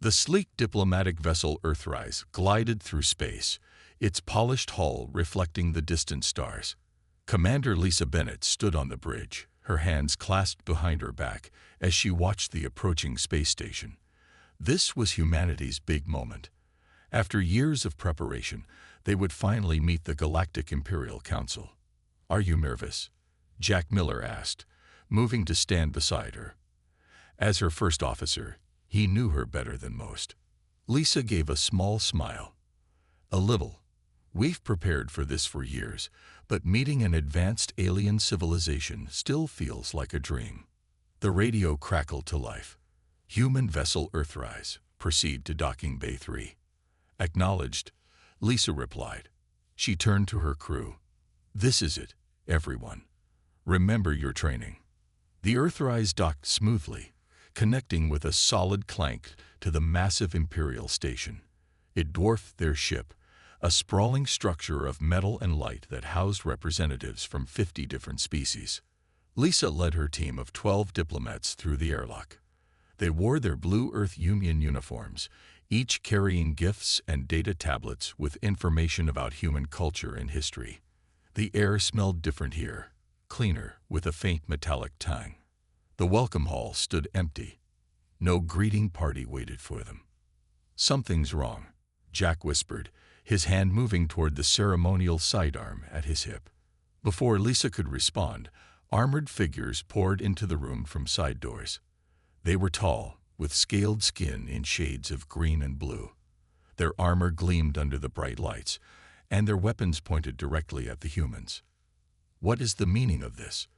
The sleek diplomatic vessel Earthrise glided through space, its polished hull reflecting the distant stars. Commander Lisa Bennett stood on the bridge, her hands clasped behind her back as she watched the approaching space station. This was humanity's big moment. After years of preparation, they would finally meet the Galactic Imperial Council. "Are you nervous?" Jack Miller asked, moving to stand beside her. As her first officer, he knew her better than most. Lisa gave a small smile. "A little. We've prepared for this for years, but meeting an advanced alien civilization still feels like a dream." The radio crackled to life. "Human vessel Earthrise, proceed to docking bay 3. "Acknowledged," Lisa replied. She turned to her crew. "This is it, everyone. Remember your training." The Earthrise docked smoothly, connecting with a solid clank to the massive Imperial station. It dwarfed their ship, a sprawling structure of metal and light that housed representatives from 50 different species. Lisa led her team of 12 diplomats through the airlock. They wore their Blue Earth Union uniforms, each carrying gifts and data tablets with information about human culture and history. The air smelled different here, cleaner, with a faint metallic tang. The welcome hall stood empty. No greeting party waited for them. "Something's wrong," Jack whispered, his hand moving toward the ceremonial sidearm at his hip. Before Lisa could respond, armored figures poured into the room from side doors. They were tall, with scaled skin in shades of green and blue. Their armor gleamed under the bright lights, and their weapons pointed directly at the humans. "What is the meaning of this?"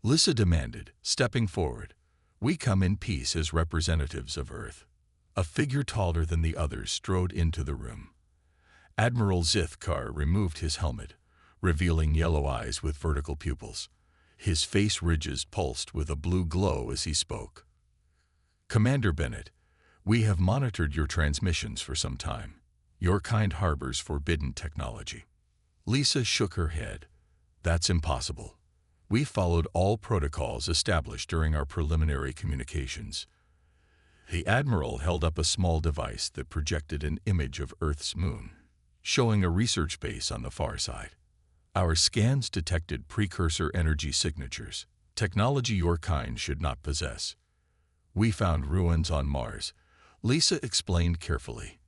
Lisa demanded, stepping forward. "We come in peace as representatives of Earth." A figure taller than the others strode into the room. Admiral Zithkar removed his helmet, revealing yellow eyes with vertical pupils. His face ridges pulsed with a blue glow as he spoke. "Commander Bennett, we have monitored your transmissions for some time. Your kind harbors forbidden technology." Lisa shook her head. "That's impossible. We followed all protocols established during our preliminary communications." The Admiral held up a small device that projected an image of Earth's moon, showing a research base on the far side. "Our scans detected precursor energy signatures, technology your kind should not possess. We found ruins on Mars," Lisa explained carefully.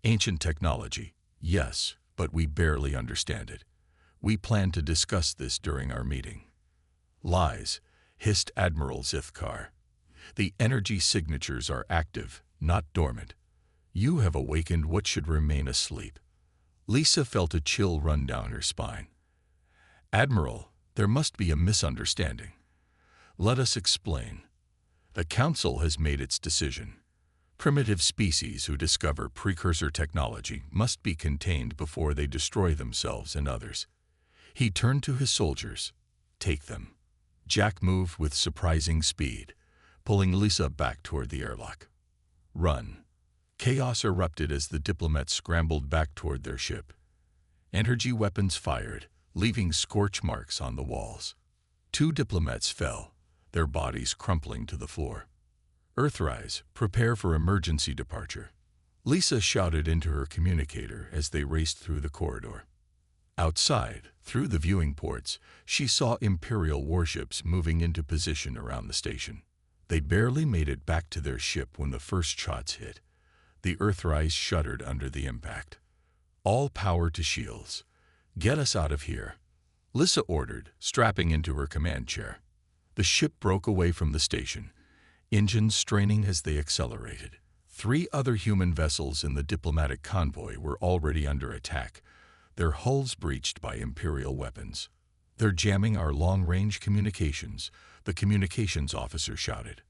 "Ancient technology, yes, but we barely understand it. We plan to discuss this during our meeting." "Lies," hissed Admiral Zithkar. "The energy signatures are active, not dormant. You have awakened what should remain asleep." Lisa felt a chill run down her spine. "Admiral, there must be a misunderstanding. Let us explain. The Council has made its decision. Primitive species who discover precursor technology must be contained before they destroy themselves and others." He turned to his soldiers. "Take them." Jack moved with surprising speed, pulling Lisa back toward the airlock. "Run." Chaos erupted as the diplomats scrambled back toward their ship. Energy weapons fired, leaving scorch marks on the walls. 2 diplomats fell, their bodies crumpling to the floor. "Earthrise, prepare for emergency departure." Lisa shouted into her communicator as they raced through the corridor. Outside, through the viewing ports, she saw Imperial warships moving into position around the station. They barely made it back to their ship when the first shots hit. The Earthrise shuddered under the impact. "All power to shields. Get us out of here," Lisa ordered, strapping into her command chair. The ship broke away from the station, engines straining as they accelerated. 3 other human vessels in the diplomatic convoy were already under attack, their hulls breached by Imperial weapons. "They're jamming our long-range communications," the communications officer shouted.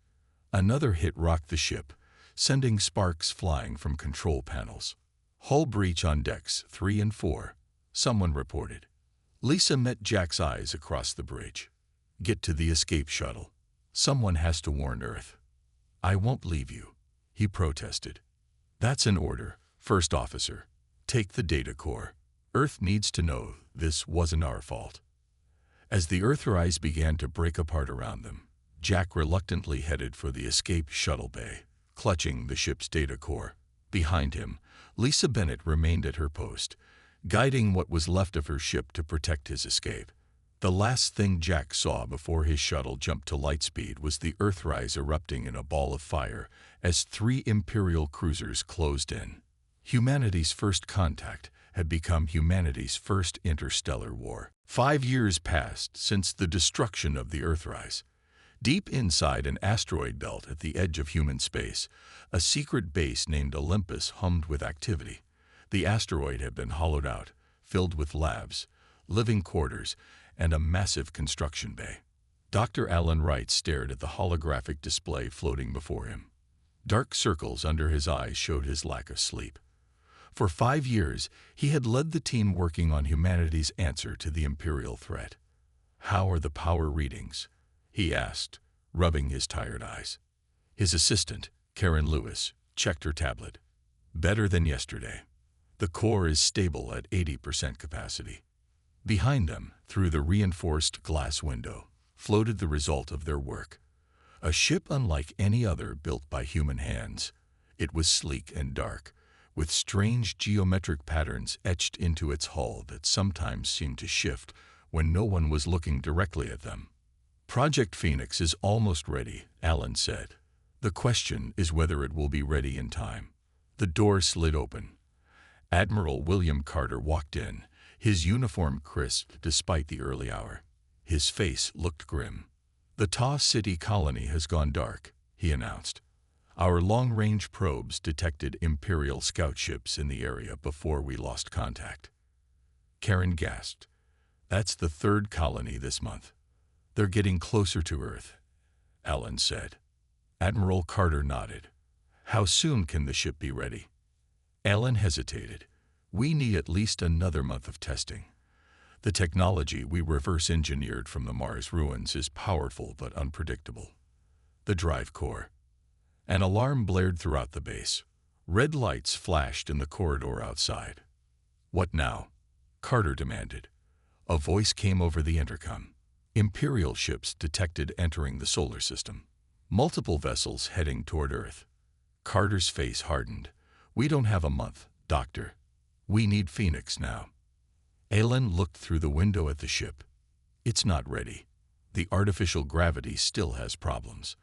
Another hit rocked the ship, sending sparks flying from control panels. "Hull breach on decks 3 and 4, someone reported. Lisa met Jack's eyes across the bridge. "Get to the escape shuttle. Someone has to warn Earth." "I won't leave you," he protested. "That's an order, First Officer. Take the data core. Earth needs to know this wasn't our fault." As the Earthrise began to break apart around them, Jack reluctantly headed for the escape shuttle bay. clutching the ship's data core. Behind him, Lisa Bennett remained at her post, guiding what was left of her ship to protect his escape. The last thing Jack saw before his shuttle jumped to lightspeed was the Earthrise erupting in a ball of fire as 3 Imperial cruisers closed in. Humanity's first contact had become humanity's first interstellar war. 5 years passed since the destruction of the Earthrise. Deep inside an asteroid belt at the edge of human space, a secret base named Olympus hummed with activity. The asteroid had been hollowed out, filled with labs, living quarters, and a massive construction bay. Dr. Alan Wright stared at the holographic display floating before him. Dark circles under his eyes showed his lack of sleep. For 5 years, he had led the team working on humanity's answer to the Imperial threat. "How are the power readings?" he asked, rubbing his tired eyes. His assistant, Karen Lewis, checked her tablet. "Better than yesterday. The core is stable at 80% capacity." Behind them, through the reinforced glass window, floated the result of their work. A ship unlike any other built by human hands. It was sleek and dark, with strange geometric patterns etched into its hull that sometimes seemed to shift when no one was looking directly at them. "Project Phoenix is almost ready," Alan said. "The question is whether it will be ready in time." The door slid open. Admiral William Carter walked in, his uniform crisp despite the early hour. His face looked grim. "The Ta City colony has gone dark," he announced. "Our long-range probes detected Imperial scout ships in the area before we lost contact." Karen gasped. "That's the 3rd colony this month." "They're getting closer to Earth," Alan said. Admiral Carter nodded. "How soon can the ship be ready?" Alan hesitated. "We need at least another month of testing. The technology we reverse-engineered from the Mars ruins is powerful but unpredictable." The drive core. An alarm blared throughout the base. Red lights flashed in the corridor outside. "What now?" Carter demanded. A voice came over the intercom. "Imperial ships detected entering the solar system. Multiple vessels heading toward Earth." Carter's face hardened. "We don't have a month, Doctor. We need Phoenix now." Alan looked through the window at the ship. "It's not ready. The artificial gravity still has problems.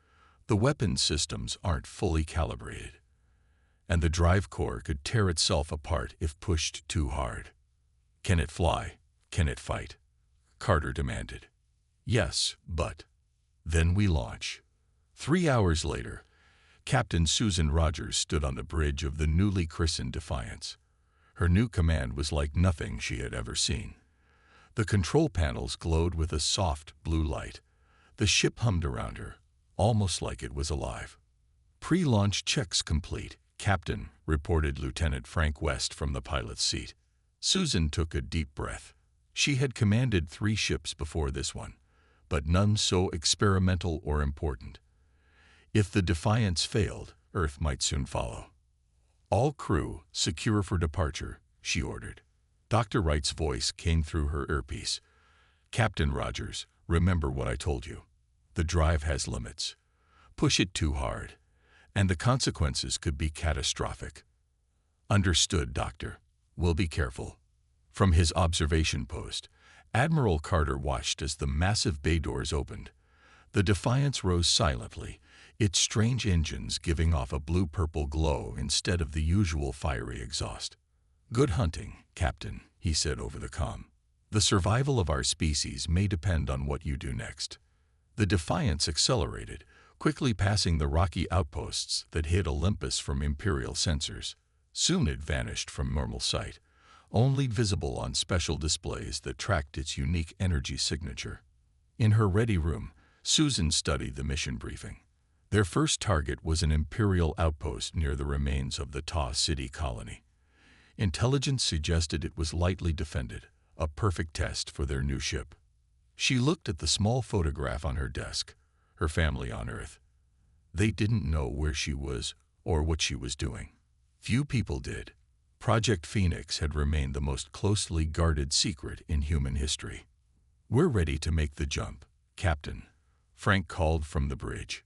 The weapons systems aren't fully calibrated. And the drive core could tear itself apart if pushed too hard." "Can it fly? Can it fight?" Carter demanded. "Yes, but..." "Then we launch." 3 hours later, Captain Susan Rogers stood on the bridge of the newly christened Defiance. Her new command was like nothing she had ever seen. The control panels glowed with a soft blue light. The ship hummed around her, almost like it was alive. "Pre-launch checks complete, Captain," reported Lieutenant Frank West from the pilot's seat. Susan took a deep breath. She had commanded 3 ships before this one, but none so experimental or important. If the Defiance failed, Earth might soon follow. "All crew, secure for departure," she ordered. Dr. Wright's voice came through her earpiece. "Captain Rogers, remember what I told you. The drive has limits. Push it too hard, and the consequences could be catastrophic." "Understood, Doctor. We'll be careful." From his observation post, Admiral Carter watched as the massive bay doors opened. The Defiance rose silently, its strange engines giving off a blue-purple glow instead of the usual fiery exhaust. "Good hunting, Captain," he said over the comm. "The survival of our species may depend on what you do next." The Defiance accelerated, quickly passing the rocky outposts that hid Olympus from Imperial sensors. Soon it vanished from normal sight, only visible on special displays that tracked its unique energy signature. In her ready room, Susan studied the mission briefing. Their first target was an Imperial outpost near the remains of the Ta City colony. Intelligence suggested it was lightly defended, a perfect test for their new ship. She looked at the small photograph on her desk, her family on Earth. They didn't know where she was or what she was doing. Few people did. Project Phoenix had remained the most closely guarded secret in human history. "We're ready to make the jump, Captain," Frank called from the bridge.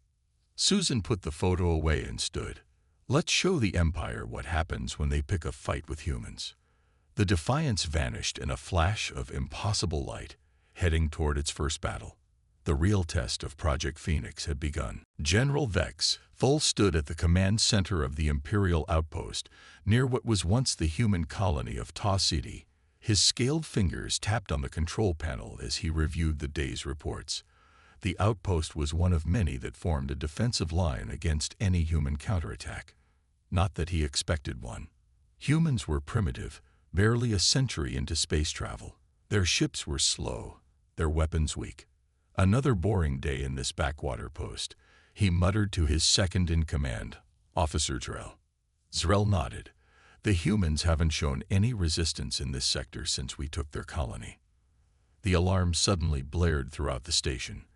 Susan put the photo away and stood. Let's show the Empire what happens when they pick a fight with humans. The Defiance vanished in a flash of impossible light, heading toward its first battle. The real test of Project Phoenix had begun. General Vex Full stood at the command center of the Imperial outpost, near what was once the human colony of Ta City. His scaled fingers tapped on the control panel as he reviewed the day's reports. The outpost was one of many that formed a defensive line against any human counterattack. Not that he expected one. Humans were primitive, barely a century into space travel. Their ships were slow, their weapons weak. Another boring day in this backwater post, he muttered to his second-in-command, Officer Zrel. Zrel nodded. The humans haven't shown any resistance in this sector since we took their colony. The alarm suddenly blared throughout the station.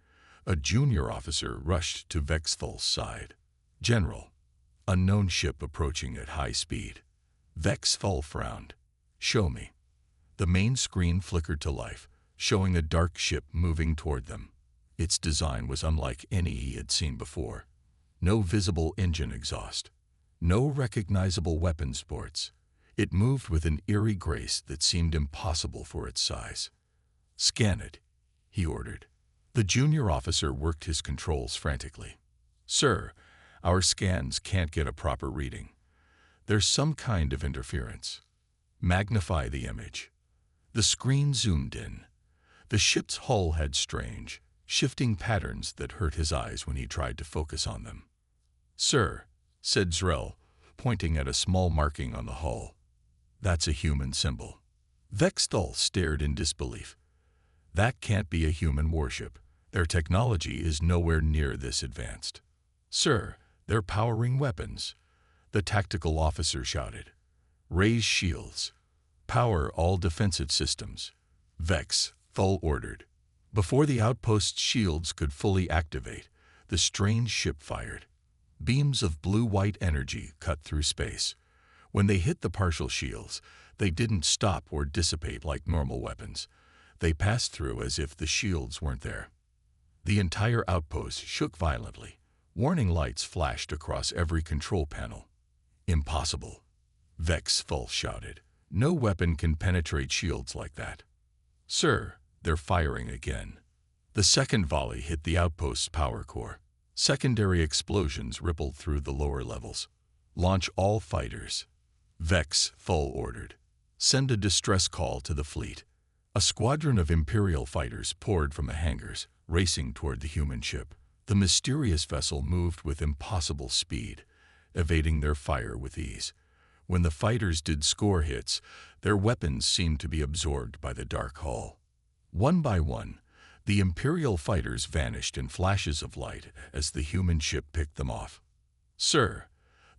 A junior officer rushed to Vexthal's side. General, unknown ship approaching at high speed. Vexthal frowned. Show me. The main screen flickered to life, showing a dark ship moving toward them. Its design was unlike any he had seen before. No visible engine exhaust. No recognizable weapons ports. It moved with an eerie grace that seemed impossible for its size. Scan it, he ordered. The junior officer worked his controls frantically. Sir, our scans can't get a proper reading. There's some kind of interference. Magnify the image. The screen zoomed in. The ship's hull had strange, shifting patterns that hurt his eyes when he tried to focus on them. Sir, said Zrel, pointing at a small marking on the hull. That's a human symbol. Vexthal stared in disbelief. That can't be a human warship. Their technology is nowhere near this advanced. Sir, they're powering weapons. The tactical officer shouted. Raise shields. Power all defensive systems. Vexthal ordered. Before the outpost's shields could fully activate, the strange ship fired. Beams of blue-white energy cut through space. When they hit the partial shields, they didn't stop or dissipate like normal weapons. They passed through as if the shields weren't there. The entire outpost shook violently. Warning lights flashed across every control panel. Impossible, Vexthal shouted. No weapon can penetrate shields like that. Sir, they're firing again. The second volley hit the outpost's power core. Secondary explosions rippled through the lower levels. Launch all fighters, Vexthal ordered. Send a distress call to the fleet. A squadron of Imperial fighters poured from the hangars, racing toward the human ship. The mysterious vessel moved with impossible speed, evading their fire with ease. When the fighters did score hits, their weapons seemed to be absorbed by the dark hull. One by one, the Imperial fighters vanished in flashes of light as the human ship picked them off. Sir,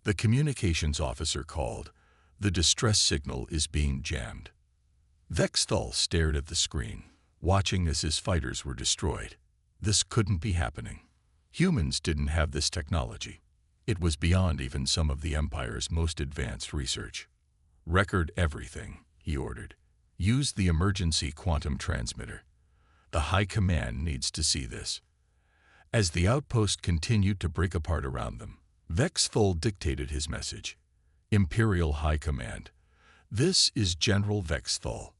the communications officer called. The distress signal is being jammed. Vexthal stared at the screen, watching as his fighters were destroyed. This couldn't be happening. Humans didn't have this technology. It was beyond even some of the Empire's most advanced research. Record everything, he ordered. Use the emergency quantum transmitter. The High Command needs to see this. As the outpost continued to break apart around them, Vexthal dictated his message. Imperial High Command. This is General Vexthal.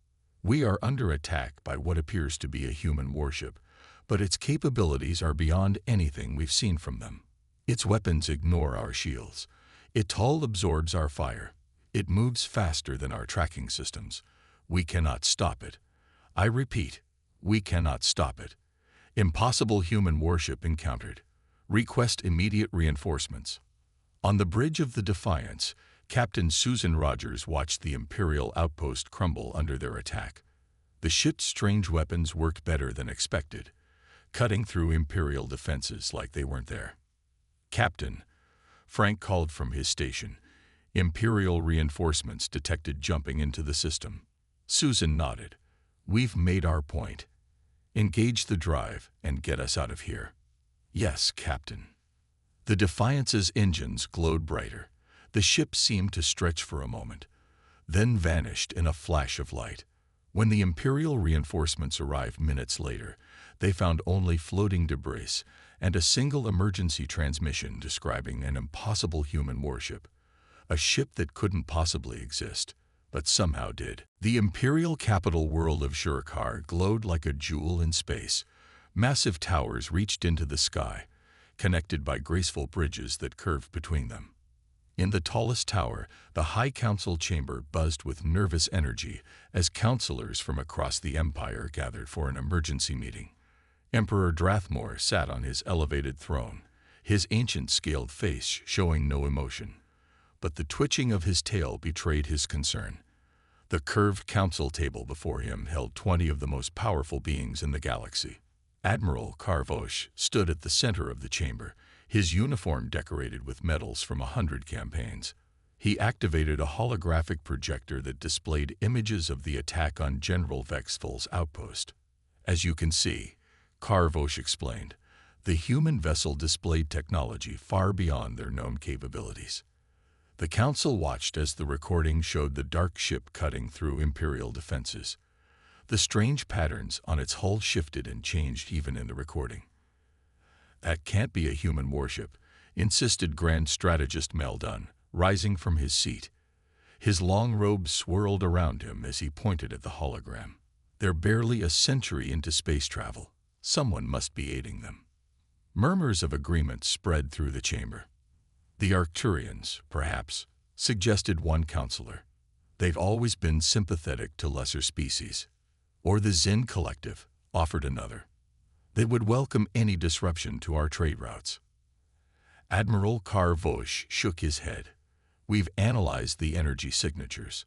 We are under attack by what appears to be a human warship, but its capabilities are beyond anything we've seen from them. Its weapons ignore our shields. Its hull absorbs our fire. It moves faster than our tracking systems. We cannot stop it. I repeat, we cannot stop it. Impossible human warship encountered. Request immediate reinforcements. On the bridge of the Defiance, Captain Susan Rogers watched the Imperial outpost crumble under their attack. The ship's strange weapons worked better than expected, cutting through Imperial defenses like they weren't there. Captain, Frank called from his station. Imperial reinforcements detected jumping into the system. Susan nodded. We've made our point. Engage the drive and get us out of here. Yes, Captain. The Defiance's engines glowed brighter. The ship seemed to stretch for a moment, then vanished in a flash of light. When the Imperial reinforcements arrived minutes later, they found only floating debris and a single emergency transmission describing an impossible human warship, a ship that couldn't possibly exist, but somehow did. The imperial capital world of Shurikar glowed like a jewel in space. Massive towers reached into the sky, connected by graceful bridges that curved between them. In the tallest tower, the High Council chamber buzzed with nervous energy as counselors from across the Empire gathered for an emergency meeting. Emperor Drathmore sat on his elevated throne, his ancient scaled face showing no emotion. But the twitching of his tail betrayed his concern. The curved council table before him held 20 of the most powerful beings in the galaxy. Admiral Karvosh stood at the center of the chamber, his uniform decorated with medals from 100 campaigns. He activated a holographic projector that displayed images of the attack on General Vexful's outpost. As you can see, Karvosh explained, the human vessel displayed technology far beyond their known capabilities. The council watched as the recording showed the dark ship cutting through Imperial defenses. The strange patterns on its hull shifted and changed even in the recording. That can't be a human warship, insisted Grand Strategist Meldon, rising from his seat. His long robe swirled around him as he pointed at the hologram. They're barely a century into space travel. Someone must be aiding them. Murmurs of agreement spread through the chamber. The Arcturians, perhaps, suggested one counselor. They've always been sympathetic to lesser species. Or the Zin Collective, offered another. They would welcome any disruption to our trade routes. Admiral Karvosh shook his head. We've analyzed the energy signatures.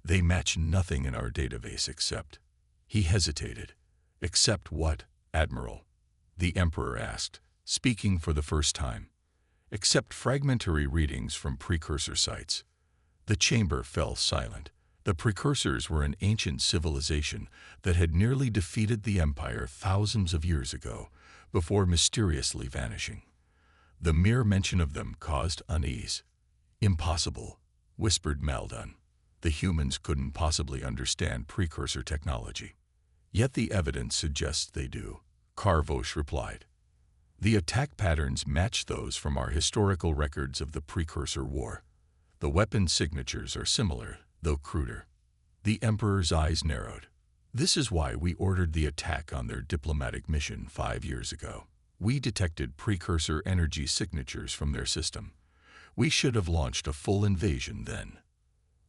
They match nothing in our database except... He hesitated. Except what, Admiral? The Emperor asked, speaking for the first time. Except fragmentary readings from precursor sites. The chamber fell silent. The precursors were an ancient civilization that had nearly defeated the Empire thousands of years ago, before mysteriously vanishing. The mere mention of them caused unease. Impossible, whispered Maldon. The humans couldn't possibly understand precursor technology. Yet the evidence suggests they do, Karvosh replied. The attack patterns match those from our historical records of the Precursor War. The weapon signatures are similar, though cruder. The Emperor's eyes narrowed. This is why we ordered the attack on their diplomatic mission 5 years ago. We detected precursor energy signatures from their system. We should have launched a full invasion then.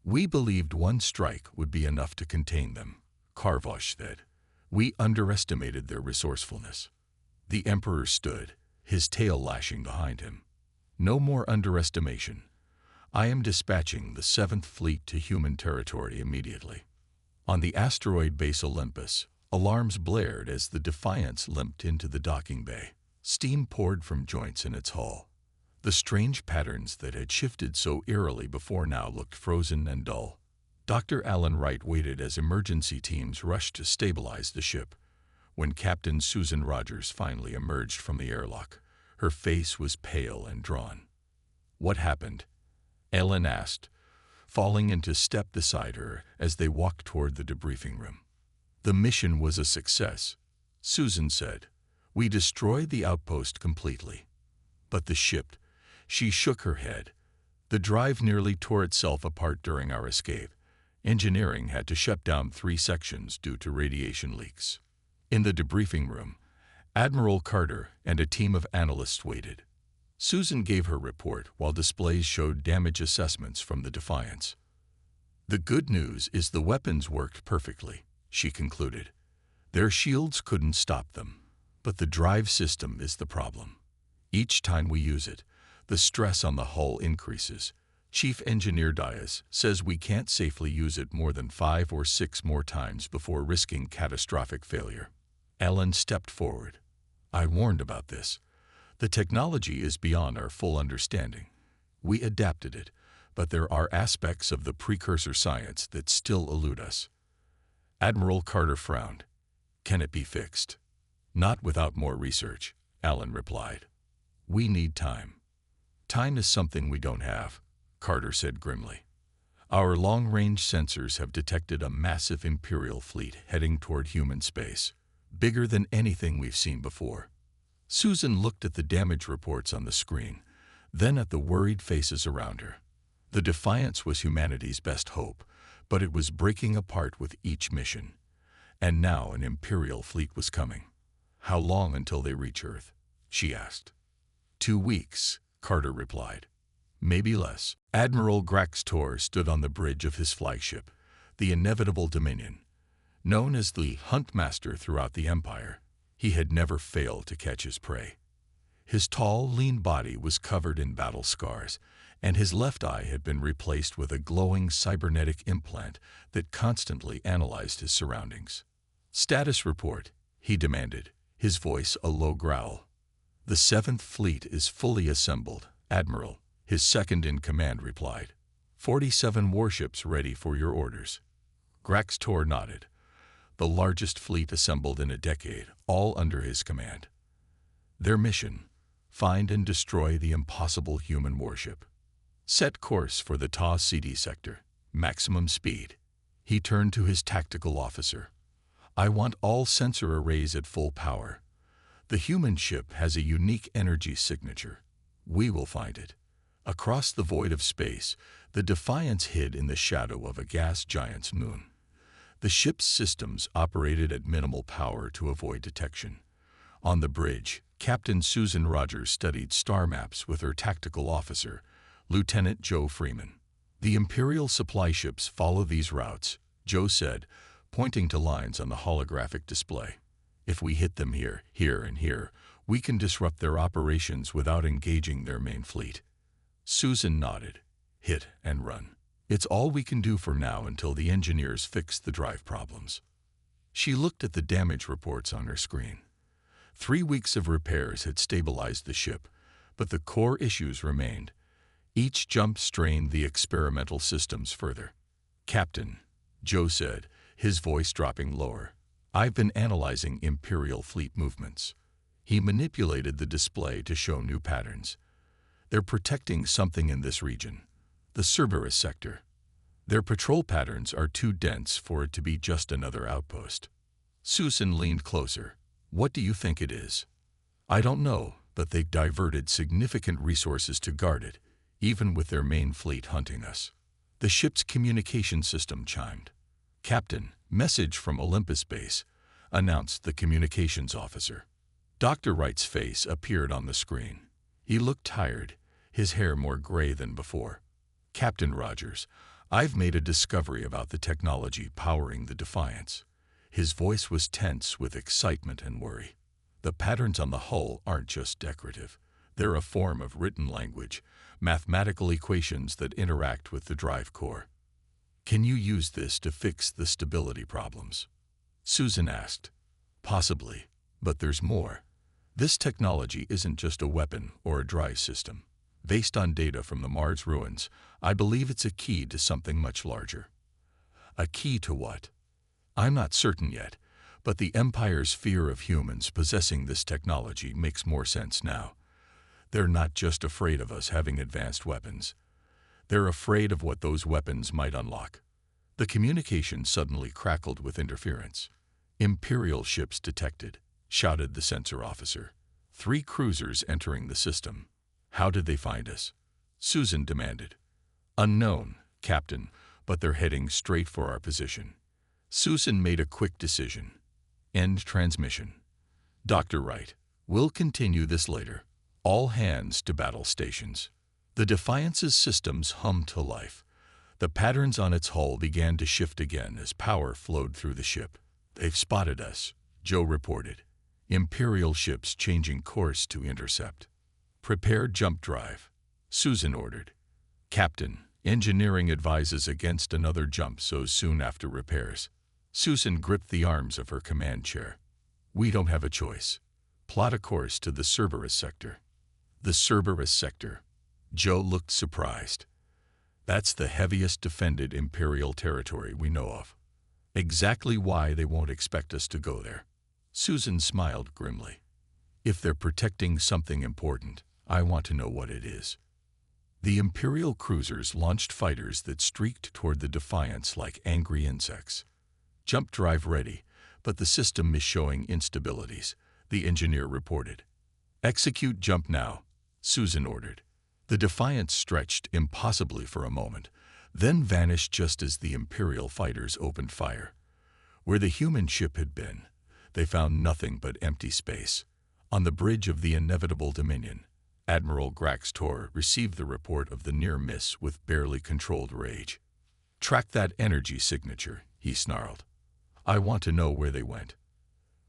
We believed one strike would be enough to contain them, Karvosh said. We underestimated their resourcefulness. The Emperor stood, his tail lashing behind him. No more underestimation. I am dispatching the 7th Fleet to human territory immediately. On the asteroid base Olympus, alarms blared as the Defiance limped into the docking bay. Steam poured from joints in its hull. The strange patterns that had shifted so eerily before now looked frozen and dull. Dr. Alan Wright waited as emergency teams rushed to stabilize the ship. When Captain Susan Rogers finally emerged from the airlock, her face was pale and drawn. What happened? Ellen asked, falling into step beside her as they walked toward the debriefing room. The mission was a success, Susan said. We destroyed the outpost completely. But the ship, she shook her head. The drive nearly tore itself apart during our escape. Engineering had to shut down 3 sections due to radiation leaks. In the debriefing room, Admiral Carter and a team of analysts waited. Susan gave her report while displays showed damage assessments from the Defiance. The good news is the weapons worked perfectly, she concluded. Their shields couldn't stop them, but the drive system is the problem. Each time we use it, the stress on the hull increases. Chief Engineer Dias says we can't safely use it more than 5 or 6 more times before risking catastrophic failure. Ellen stepped forward. I warned about this. The technology is beyond our full understanding. We adapted it, but there are aspects of the precursor science that still elude us. Admiral Carter frowned. Can it be fixed? Not without more research, Allen replied. We need time. Time is something we don't have, Carter said grimly. Our long-range sensors have detected a massive Imperial fleet heading toward human space, bigger than anything we've seen before. Susan looked at the damage reports on the screen, then at the worried faces around her. The Defiance was humanity's best hope, but it was breaking apart with each mission. And now an Imperial fleet was coming. "How long until they reach Earth?" she asked. 2 weeks, Carter replied. "Maybe less." Admiral Graxtor stood on the bridge of his flagship, the Inevitable Dominion. Known as the Huntmaster throughout the Empire, he had never failed to catch his prey. His tall, lean body was covered in battle scars, and his left eye had been replaced with a glowing cybernetic implant that constantly analyzed his surroundings. "Status report," he demanded, his voice a low growl. "The 7th Fleet is fully assembled, Admiral," his second-in-command replied. 47 warships ready for your orders." Graxtor nodded. The largest fleet assembled in a decade, all under his command. Their mission: find and destroy the impossible human warship. Set course for the Ta CD sector. Maximum speed. He turned to his tactical officer. "I want all sensor arrays at full power. The human ship has a unique energy signature. We will find it." Across the void of space, the Defiance hid in the shadow of a gas giant's moon. The ship's systems operated at minimal power to avoid detection. On the bridge, Captain Susan Rogers studied star maps with her tactical officer, Lieutenant Joe Freeman. "The Imperial supply ships follow these routes," Joe said, pointing to lines on the holographic display. "If we hit them here, here, and here, we can disrupt their operations without engaging their main fleet." Susan nodded. "Hit and run. It's all we can do for now until the engineers fix the drive problems." She looked at the damage reports on her screen. 3 weeks of repairs had stabilized the ship, but the core issues remained. Each jump strained the experimental systems further. "Captain," Joe said, his voice dropping lower, "I've been analyzing Imperial fleet movements." He manipulated the display to show new patterns. "They're protecting something in this region, the Cerberus sector. Their patrol patterns are too dense for it to be just another outpost." Susan leaned closer. "What do you think it is?" "I don't know, but they've diverted significant resources to guard it, even with their main fleet hunting us." The ship's communication system chimed. "Captain, message from Olympus Base," announced the communications officer. Dr. Wright's face appeared on the screen. He looked tired, his hair more gray than before. "Captain Rogers, I've made a discovery about the technology powering the Defiance." His voice was tense with excitement and worry. "The patterns on the hull aren't just decorative. They're a form of written language, mathematical equations that interact with the drive core." "Can you use this to fix the stability problems?" Susan asked. "Possibly, but there's more. This technology isn't just a weapon or a drive system. Based on data from the Mars ruins, I believe it's a key to something much larger." "A key to what?" "I'm not certain yet, but the Empire's fear of humans possessing this technology makes more sense now. They're not just afraid of us having advanced weapons. They're afraid of what those weapons might unlock." The communication suddenly crackled with interference. "Imperial ships detected," shouted the sensor officer. 3 cruisers entering the system." "How did they find us?" Susan demanded. "Unknown, Captain, but they're heading straight for our position." Susan made a quick decision. "End transmission. Dr. Wright, we'll continue this later. All hands to battle stations." The Defiance's systems hummed to life. The patterns on its hull began to shift again as power flowed through the ship. "They've spotted us," Joe reported. "Imperial ships changing course to intercept." "Prepare jump drive," Susan ordered. "Captain, engineering advises against another jump so soon after repairs." Susan gripped the arms of her command chair. "We don't have a choice. Plot a course to the Cerberus sector." "The Cerberus sector?" Joe looked surprised. "That's the heaviest defended Imperial territory we know of." "Exactly why they won't expect us to go there." Susan smiled grimly. "If they're protecting something important, I want to know what it is." The Imperial cruisers launched fighters that streaked toward the Defiance like angry insects. "Jump drive ready, but the system is showing instabilities," the engineer reported. Execute jump now, Susan ordered. The Defiant stretched impossibly for a moment, then vanished just as the Imperial fighters opened fire. Where the human ship had been, they found nothing but empty space. On the bridge of the inevitable Dominion, Admiral Grax Tor received the report of the near miss with barely controlled rage. "Track that energy signature," he snarled. "I want to know where they went."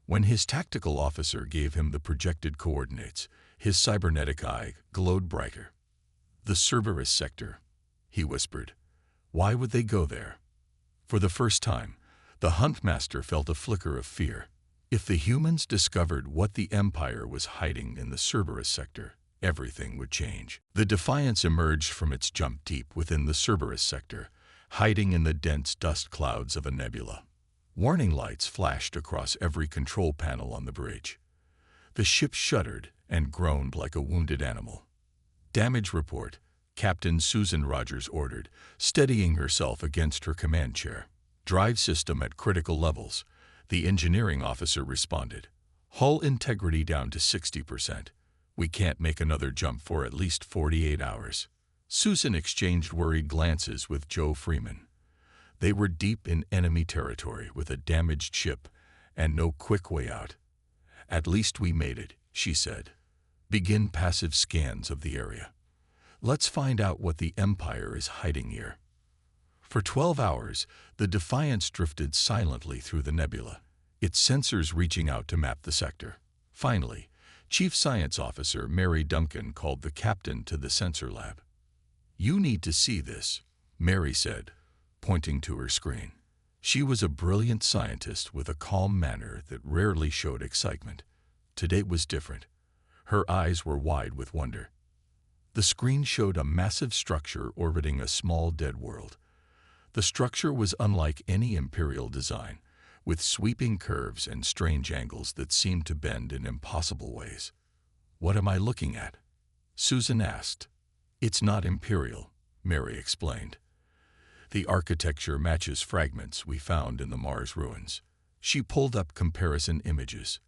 When his tactical officer gave him the projected coordinates, his cybernetic eye glowed brighter. "The Cerberus sector," he whispered. "Why would they go there?" For the first time, the Huntmaster felt a flicker of fear. If the humans discovered what the Empire was hiding in the Cerberus sector, everything would change. The Defiance emerged from its jump deep within the Cerberus sector, hiding in the dense dust clouds of a nebula. Warning lights flashed across every control panel on the bridge. The ship shuddered and groaned like a wounded animal. "Damage report," Captain Susan Rogers ordered, steadying herself against her command chair. "Drive system at critical levels," the engineering officer responded. "Hull integrity down to 60%. We can't make another jump for at least 48 hours. Susan exchanged worried glances with Joe Freeman. They were deep in enemy territory with a damaged ship and no quick way out. "At least we made it," she said. "Begin passive scans of the area. Let's find out what the Empire is hiding here." For 12 hours, the Defiance drifted silently through the nebula, its sensors reaching out to map the sector. Finally, Chief Science Officer Mary Duncan called the captain to the sensor lab. "You need to see this," Mary said, pointing to her screen. She was a brilliant scientist with a calm manner that rarely showed excitement. Today was different. Her eyes were wide with wonder. The screen showed a massive structure orbiting a small dead world. The structure was unlike any Imperial design, with sweeping curves and strange angles that seemed to bend in impossible ways. "What am I looking at?" Susan asked. "It's not Imperial," Mary explained. "The architecture matches fragments we found in the Mars ruins." She pulled up comparison images.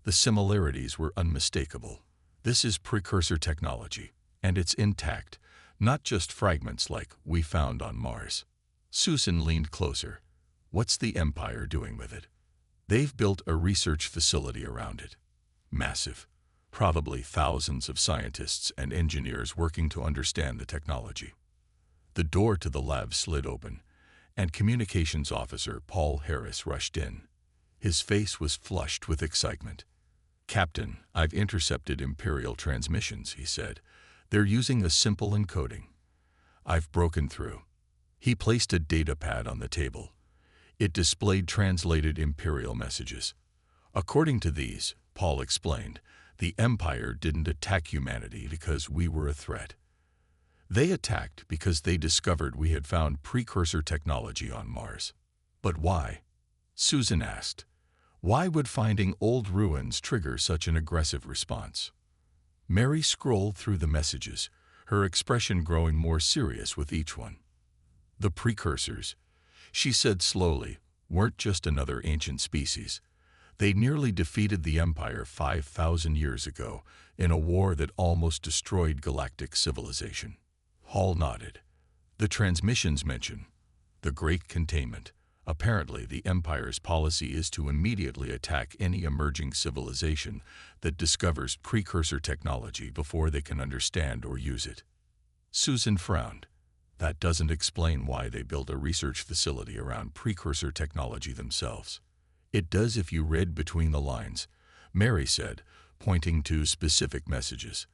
The similarities were unmistakable. "This is precursor technology, and it's intact, not just fragments like we found on Mars." Susan leaned closer. "What's the Empire doing with it?" "They've built a research facility around it. Massive. Probably thousands of scientists and engineers working to understand the technology." The door to the lab slid open, and Communications Officer Paul Harris rushed in. His face was flushed with excitement. "Captain, I've intercepted Imperial transmissions," he said. "They're using a simple encoding. I've broken through." He placed a data pad on the table. It displayed translated Imperial messages. "According to these," Paul explained, "the Empire didn't attack humanity because we were a threat. They attacked because they discovered we had found precursor technology on Mars." "But why?" Susan asked. "Why would finding old ruins trigger such an aggressive response?" Mary scrolled through the messages, her expression growing more serious with each one. "The precursors," she said slowly, "weren't just another ancient species. They nearly defeated the Empire 5,000 years ago in a war that almost destroyed galactic civilization." Hall nodded. "The transmissions mention the Great Containment. Apparently, the Empire's policy is to immediately attack any emerging civilization that discovers precursor technology before they can understand or use it." Susan frowned. "That doesn't explain why they built a research facility around precursor technology themselves." "It does if you read between the lines," Mary said, pointing to specific messages.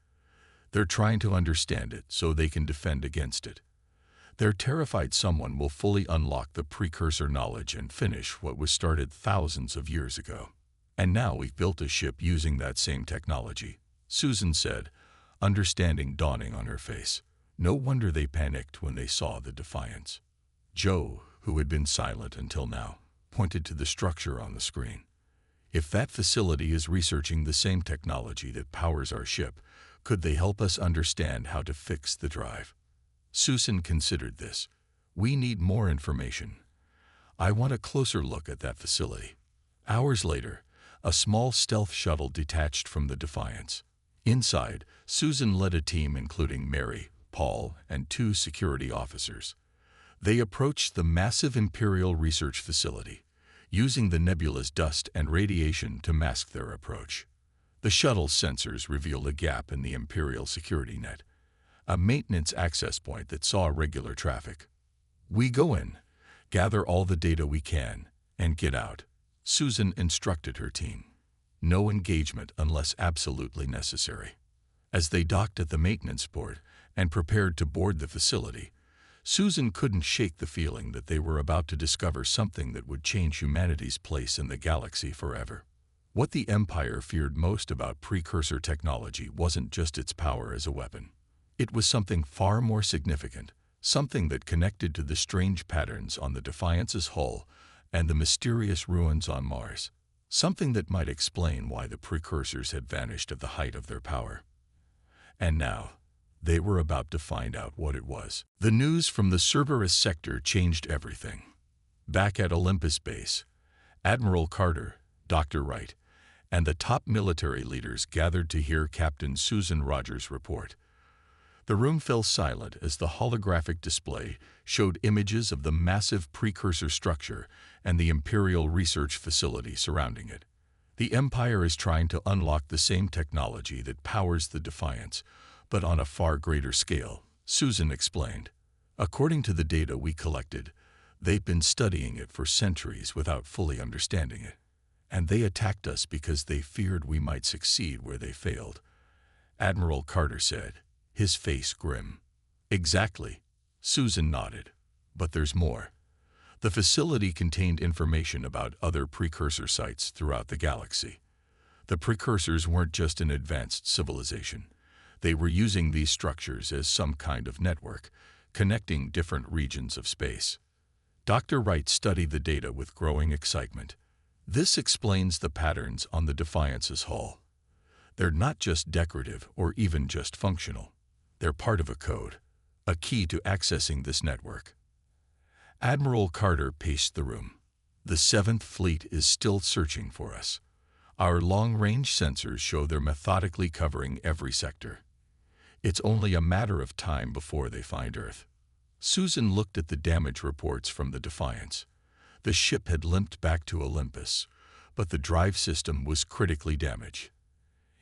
"They're trying to understand it so they can defend against it. They're terrified someone will fully unlock the precursor knowledge and finish what was started thousands of years ago. And now we've built a ship using that same technology," Susan said, understanding dawning on her face. "No wonder they panicked when they saw the Defiance." Joe, who had been silent until now, pointed to the structure on the screen. "If that facility is researching the same technology that powers our ship, could they help us understand how to fix the drive?" Susan considered this. "We need more information. I want a closer look at that facility." Hours later, A small stealth shuttle detached from the Defiance. Inside, Susan led a team including Mary, Paul, and 2 security officers. They approached the massive Imperial research facility, using the nebula's dust and radiation to mask their approach. The shuttle's sensors revealed a gap in the Imperial security net, a maintenance access point that saw regular traffic. "We go in, gather all the data we can, and get out," Susan instructed her team. "No engagement unless absolutely necessary." As they docked at the maintenance port and prepared to board the facility, Susan couldn't shake the feeling that they were about to discover something that would change humanity's place in the galaxy forever. What the Empire feared most about precursor technology wasn't just its power as a weapon. It was something far more significant, something that connected to the strange patterns on the Defiance's hull and the mysterious ruins on Mars, something that might explain why the precursors had vanished at the height of their power. And now, they were about to find out what it was. The news from the Cerberus sector changed everything. Back at Olympus Base, Admiral Carter, Dr. Wright, and the top military leaders gathered to hear Captain Susan Rogers' report. The room fell silent as the holographic display showed images of the massive precursor structure and the Imperial research facility surrounding it. The Empire is trying to unlock the same technology that powers the Defiance, but on a far greater scale, Susan explained. According to the data we collected, they've been studying it for centuries without fully understanding it. And they attacked us because they feared we might succeed where they failed, Admiral Carter said, his face grim. Exactly, Susan nodded. But there's more. The facility contained information about other precursor sites throughout the galaxy. The precursors weren't just an advanced civilization. They were using these structures as some kind of network, connecting different regions of space. Dr. Wright studied the data with growing excitement. This explains the patterns on the Defiance's hull. They're not just decorative or even just functional. They're part of a code, a key to accessing this network. Admiral Carter paced the room. The 7th Fleet is still searching for us. Our long-range sensors show they're methodically covering every sector. It's only a matter of time before they find Earth. Susan looked at the damage reports from the Defiance. The ship had limped back to Olympus, but the drive system was critically damaged.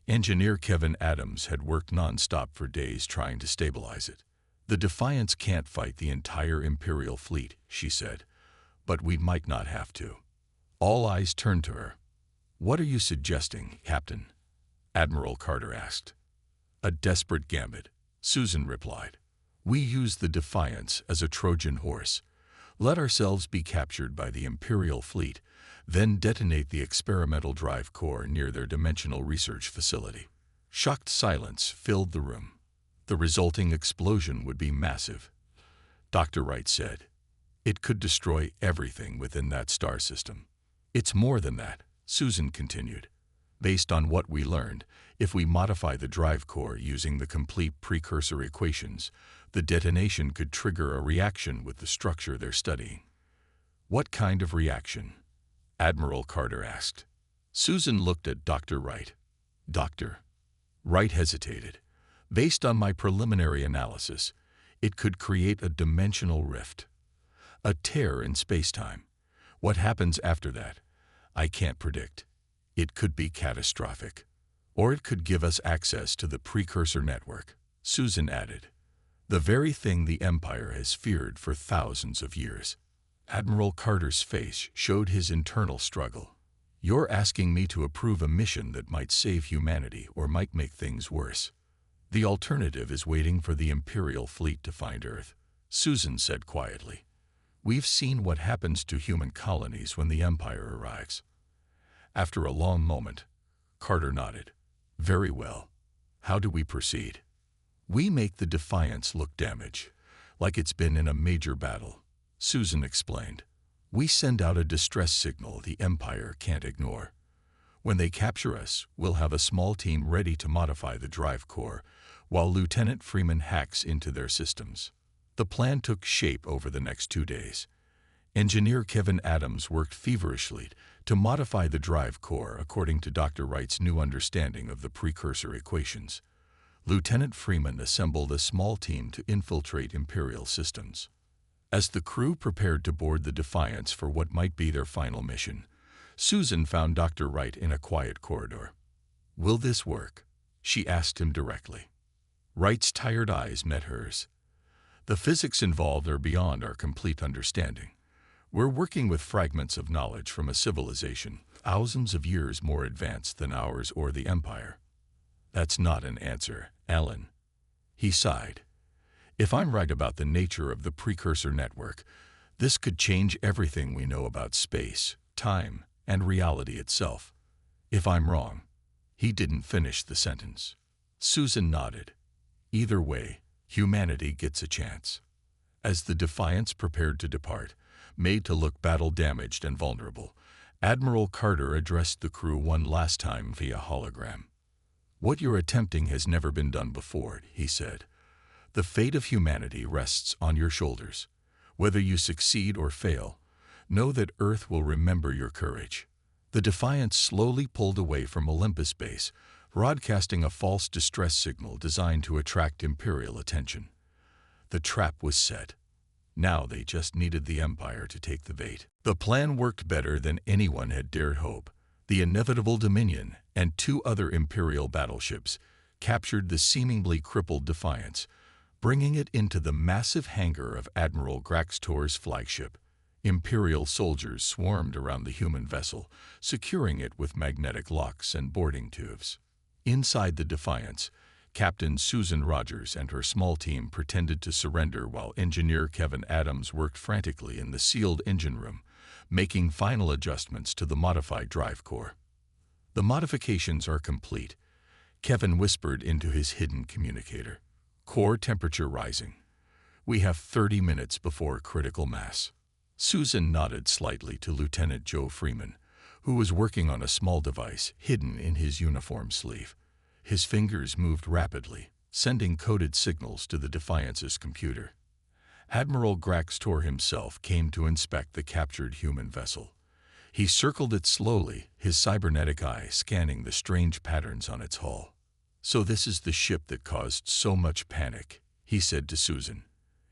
Engineer Kevin Adams had worked non-stop for days trying to stabilize it. "The Defiance can't fight the entire Imperial fleet," she said, "but we might not have to." All eyes turned to her. "What are you suggesting, Captain?" Admiral Carter asked. "A desperate gambit," Susan replied. "We use the Defiance as a Trojan horse. Let ourselves be captured by the Imperial fleet, then detonate the experimental drive core near their dimensional research facility." Shocked silence filled the room. The resulting explosion would be massive. Dr. Wright said, "It could destroy everything within that star system." "It's more than that," Susan continued. "Based on what we learned, if we modify the drive core using the complete precursor equations, the detonation could trigger a reaction with the structure they're studying." "What kind of reaction?" Admiral Carter asked. Susan looked at Dr. Wright. "Dr." Wright hesitated. "Based on my preliminary analysis, it could create a dimensional rift, a tear in space-time. What happens after that, I can't predict. It could be catastrophic. Or it could give us access to the precursor network," Susan added. "The very thing the Empire has feared for thousands of years." Admiral Carter's face showed his internal struggle. "You're asking me to approve a mission that might save humanity or might make things worse. The alternative is waiting for the Imperial fleet to find Earth," Susan said quietly. "We've seen what happens to human colonies when the Empire arrives." After a long moment, Carter nodded. "Very well. How do we proceed?" "We make the Defiance look damaged, like it's been in a major battle," Susan explained. "We send out a distress signal the Empire can't ignore. When they capture us, we'll have a small team ready to modify the drive core, while Lieutenant Freeman hacks into their systems." The plan took shape over the next 2 days. Engineer Kevin Adams worked feverishly to modify the drive core according to Dr. Wright's new understanding of the precursor equations. Lieutenant Freeman assembled a small team to infiltrate Imperial systems. As the crew prepared to board the Defiance for what might be their final mission, Susan found Dr. Wright in a quiet corridor. "Will this work?" she asked him directly. Wright's tired eyes met hers. "The physics involved are beyond our complete understanding. We're working with fragments of knowledge from a civilization thousands of years more advanced than ours or the Empire." "That's not an answer, Alan." He sighed. "If I'm right about the nature of the precursor network, this could change everything we know about space, time, and reality itself. If I'm wrong." He didn't finish the sentence. Susan nodded. "Either way, humanity gets a chance." As the Defiance prepared to depart, made to look battle-damaged and vulnerable, Admiral Carter addressed the crew one last time via hologram. "What you're attempting has never been done before," he said. "The fate of humanity rests on your shoulders. Whether you succeed or fail, know that Earth will remember your courage." The Defiance slowly pulled away from Olympus base, broadcasting a false distress signal designed to attract Imperial attention. The trap was set. Now they just needed the Empire to take the bait. The plan worked better than anyone had dared hope. The inevitable Dominion and 2 other Imperial battleships captured the seemingly crippled Defiance, bringing it into the massive hangar of Admiral Graxtor's flagship. Imperial soldiers swarmed around the human vessel, securing it with magnetic locks and boarding tubes. Inside the Defiance, Captain Susan Rogers and her small team pretended to surrender while Engineer Kevin Adams worked frantically in the sealed engine room, making final adjustments to the modified drive core. "The modifications are complete," Kevin whispered into his hidden communicator. "Core temperature rising. We have 30 minutes before critical mass." Susan nodded slightly to Lieutenant Joe Freeman, who was working on a small device hidden in his uniform sleeve. His fingers moved rapidly, sending coded signals to the Defiance's computer. Admiral Graxtor himself came to inspect the captured human vessel. He circled it slowly, his cybernetic eye scanning the strange patterns on its hull. "So this is the ship that caused so much panic," he said to Susan.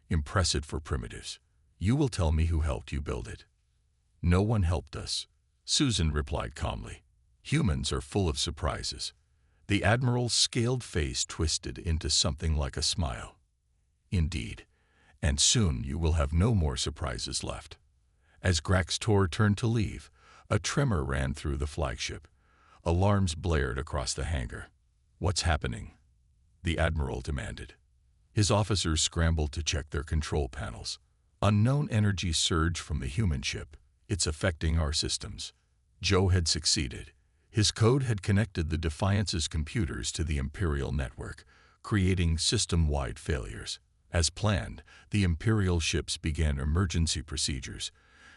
"Impressive for primitives. You will tell me who helped you build it." "No one helped us," Susan replied calmly. "Humans are full of surprises." The Admiral's scaled face twisted into something like a smile. "Indeed, and soon you will have no more surprises left." As Graxtor turned to leave, a tremor ran through the flagship. Alarms blared across the hangar. "What's happening?" the Admiral demanded. His officers scrambled to check their control panels. "Unknown energy surged from the human ship. It's affecting our systems." Joe had succeeded. His code had connected the Defiance's computers to the Imperial network, creating system-wide failures. As planned, the Imperial ships began emergency procedures,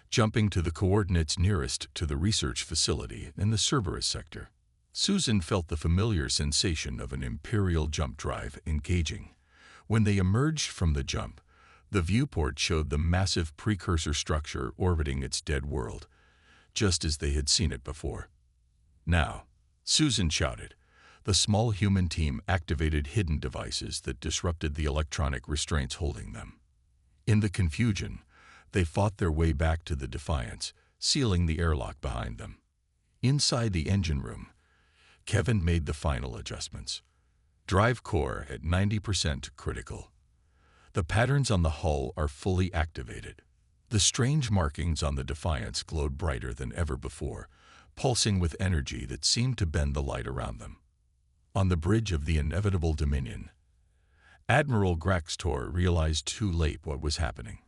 jumping to the coordinates nearest to the research facility in the Cerberus sector. Susan felt the familiar sensation of an Imperial jump drive engaging. When they emerged from the jump, the viewport showed the massive precursor structure orbiting its dead world, just as they had seen it before. "Now," Susan shouted. The small human team activated hidden devices that disrupted the electronic restraints holding them. In the confusion, they fought their way back to the Defiance, sealing the airlock behind them. Inside the engine room, Kevin made the final adjustments. Drive core at 90% critical. The patterns on the hull are fully activated. The strange markings on the Defiance glowed brighter than ever before, pulsing with energy that seemed to bend the light around them. On the bridge of the inevitable Dominion, Admiral Graxtor realized too late what was happening.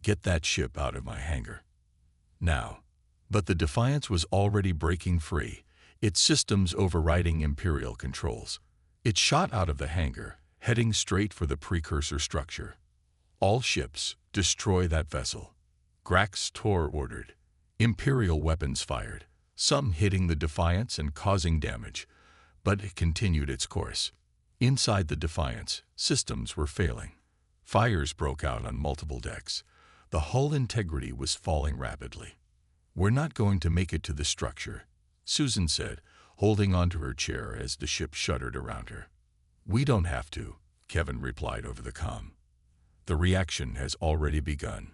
"Get that ship out of my hangar. Now." But the Defiance was already breaking free, its systems overriding Imperial controls. It shot out of the hangar, heading straight for the precursor structure. "All ships, destroy that vessel," Graxtor ordered. Imperial weapons fired, some hitting the Defiance and causing damage, but it continued its course. Inside the Defiance, systems were failing. Fires broke out on multiple decks. The hull integrity was falling rapidly. "We're not going to make it to the structure," Susan said, holding onto her chair as the ship shuddered around her. "We don't have to," Kevin replied over the comm. "The reaction has already begun.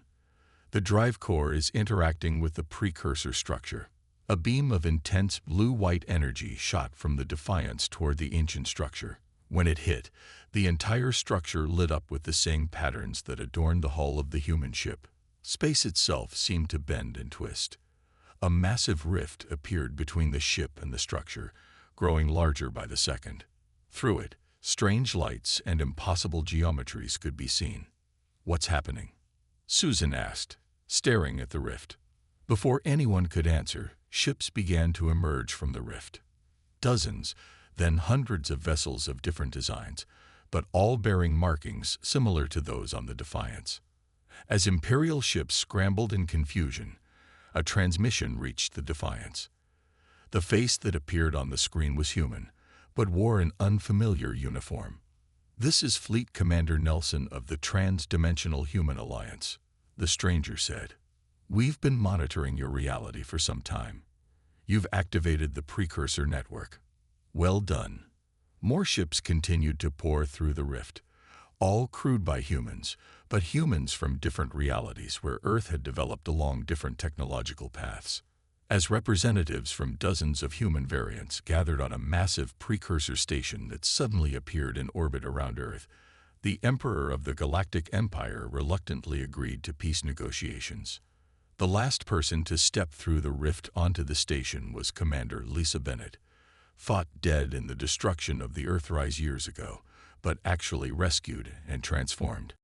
The drive core is interacting with the precursor structure." A beam of intense blue-white energy shot from the Defiance toward the ancient structure. When it hit, the entire structure lit up with the same patterns that adorned the hull of the human ship. Space itself seemed to bend and twist. A massive rift appeared between the ship and the structure, growing larger by the second. Through it, strange lights and impossible geometries could be seen. "What's happening?" Susan asked, staring at the rift. Before anyone could answer, ships began to emerge from the rift. Dozens, then hundreds of vessels of different designs, but all bearing markings similar to those on the Defiance. As Imperial ships scrambled in confusion, a transmission reached the Defiance. The face that appeared on the screen was human, but wore an unfamiliar uniform. "This is Fleet Commander Nelson of the Trans-Dimensional Human Alliance," the stranger said. "We've been monitoring your reality for some time. You've activated the precursor network. Well done." More ships continued to pour through the rift, all crewed by humans, but humans from different realities where Earth had developed along different technological paths. As representatives from dozens of human variants gathered on a massive precursor station that suddenly appeared in orbit around Earth, the Emperor of the Galactic Empire reluctantly agreed to peace negotiations. The last person to step through the rift onto the station was Commander Lisa Bennett, fought dead in the destruction of the Earthrise years ago, but actually rescued and transformed.